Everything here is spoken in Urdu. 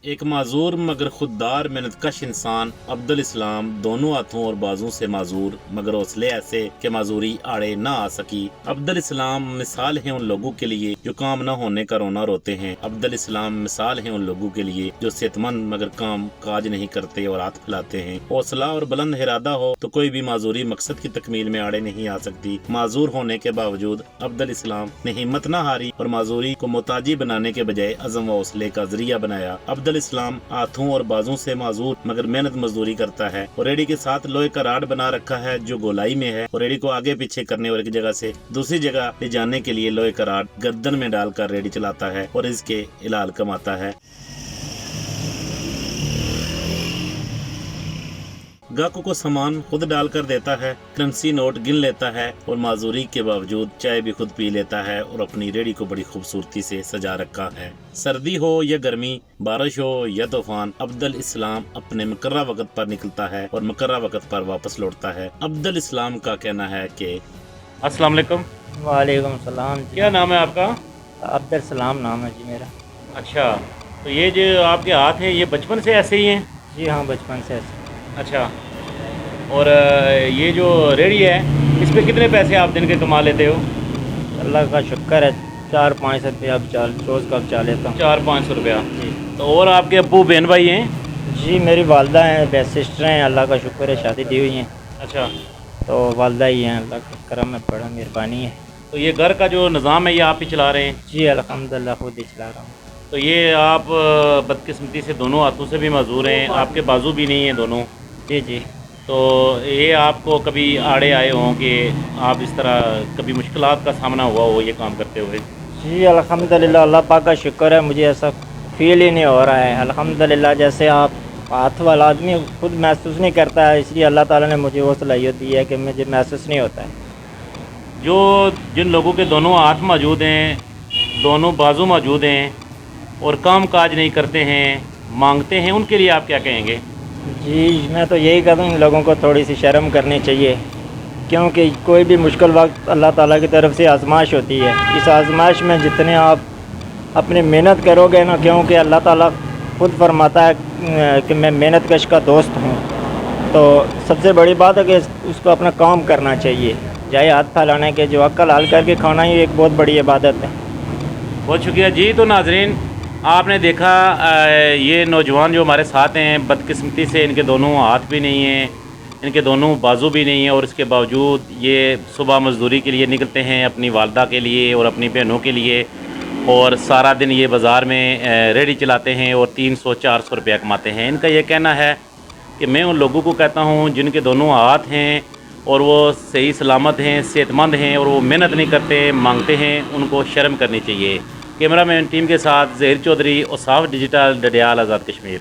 ایک معذور مگر خوددار محنت کش انسان عبدل اسلام دونوں ہاتھوں اور بازوں سے معذور مگر حوصلے ایسے کہ معذوری آڑے نہ آ سکی۔ عبدل اسلام مثال ہیں ان لوگوں کے لیے جو کام نہ ہونے کا رونا روتے ہیں۔ عبدل اسلام مثال ہیں ان لوگوں کے لیے جو صحت مند مگر کام کاج نہیں کرتے اور ہاتھ پھیلاتے ہیں۔ حوصلہ اور بلند ارادہ ہو تو کوئی بھی معذوری مقصد کی تکمیل میں آڑے نہیں آ سکتی۔ معذور ہونے کے باوجود عبدل اسلام نے ہمت نہ ہاری اور معذوری کو محتاجی بنانے کے بجائے عزم و حوصلے کا ذریعہ بنایا۔ عبدل اسلام ہاتھوں اور بازوں سے معذور مگر محنت مزدوری کرتا ہے اور ریڑھی کے ساتھ لوہے کا راڈ بنا رکھا ہے جو گولائی میں ہے اور ریڑھی کو آگے پیچھے کرنے اور ایک جگہ سے دوسری جگہ لے جانے کے لیے لوہے کا راڈ گردن میں ڈال کر ریڑھی چلاتا ہے اور اس کے حلال کماتا ہے۔ گاہکوں کو سامان خود ڈال کر دیتا ہے، کرنسی نوٹ گن لیتا ہے اور معذوری کے باوجود چائے بھی خود پی لیتا ہے اور اپنی ریڑھی کو بڑی خوبصورتی سے سجا رکھا ہے۔ سردی ہو یا گرمی، بارش ہو یا طوفان، عبدل اسلام اپنے مقررہ وقت پر نکلتا ہے اور مقررہ وقت پر واپس لوٹتا ہے۔ عبدل اسلام کا کہنا ہے کہ السلام علیکم۔ وعلیکم السلام جی۔ کیا نام ہے آپ کا؟ عبد السلام نام ہے جی میرا۔ اچھا، تو یہ جو آپ کے ہاتھ ہیں یہ بچپن سے ایسے ہی ہیں؟ جی ہاں، بچپن سے ایسے۔ اچھا، اور یہ جو ریڑھی ہے اس پہ کتنے پیسے آپ دن کے کما لیتے ہو؟ اللہ کا شکر ہے 400-500 روپیہ اب روز کا بچا لیتا ہوں۔ 400-500 روپیہ۔ جی۔ تو اور آپ کے ابو بہن بھائی ہیں؟ جی میری والدہ ہیں، بیسٹ سسٹر ہیں، اللہ کا شکر ہے شادی دی ہوئی ہیں۔ اچھا، تو والدہ ہی ہیں، اللہ کا کرم ہے، بڑا مہربانی ہے۔ تو یہ گھر کا جو نظام ہے یہ آپ ہی چلا رہے ہیں؟ جی الحمدللہ خود ہی چلا رہا ہوں۔ تو یہ آپ بدقسمتی سے دونوں ہاتھوں سے بھی معذور ہیں، آپ کے بازو بھی نہیں ہیں دونوں، جی جی۔ تو یہ آپ کو کبھی آڑے آئے ہوں کہ آپ اس طرح کبھی مشکلات کا سامنا ہوا ہو یہ کام کرتے ہوئے؟ جی الحمدللہ اللہ پاک کا شکر ہے، مجھے ایسا فیل ہی نہیں ہو رہا ہے الحمدللہ۔ جیسے آپ ہاتھ والا آدمی خود محسوس نہیں کرتا ہے، اس لیے اللہ تعالیٰ نے مجھے وہ صلاحیت دی ہے کہ مجھے محسوس نہیں ہوتا ہے۔ جو جن لوگوں کے دونوں ہاتھ موجود ہیں، دونوں بازو موجود ہیں اور کام کاج نہیں کرتے ہیں، مانگتے ہیں، ان کے لیے آپ کیا کہیں گے؟ جی میں تو یہی کہتا ہوں ان لوگوں کو تھوڑی سی شرم کرنی چاہیے، کیونکہ کوئی بھی مشکل وقت اللہ تعالیٰ کی طرف سے آزمائش ہوتی ہے۔ اس آزمائش میں جتنے آپ اپنی محنت کرو گے نا، کیونکہ اللہ تعالیٰ خود فرماتا ہے کہ میں محنت کش کا دوست ہوں، تو سب سے بڑی بات ہے کہ اس کو اپنا کام کرنا چاہیے، جائے ہاتھ پھیلانے کے، جو عقل حال کر کے کھانا ہی ایک بہت بڑی عبادت ہے۔ بہت شکریہ جی۔ تو ناظرین آپ نے دیکھا یہ نوجوان جو ہمارے ساتھ ہیں، بدقسمتی سے ان کے دونوں ہاتھ بھی نہیں ہیں، ان کے دونوں بازو بھی نہیں ہیں، اور اس کے باوجود یہ صبح مزدوری کے لیے نکلتے ہیں اپنی والدہ کے لیے اور اپنی بہنوں کے لیے، اور سارا دن یہ بازار میں ریڑھی چلاتے ہیں اور 300-400 روپیہ کماتے ہیں۔ ان کا یہ کہنا ہے کہ میں ان لوگوں کو کہتا ہوں جن کے دونوں ہاتھ ہیں اور وہ صحیح سلامت ہیں، صحت مند ہیں اور وہ محنت نہیں کرتے، مانگتے ہیں، ان کو شرم کرنی چاہیے۔ کیمرہ مین ٹیم کے ساتھ ظہیر چودھری، اوصاف ڈیجیٹل، ڈڈیال، آزاد کشمیر۔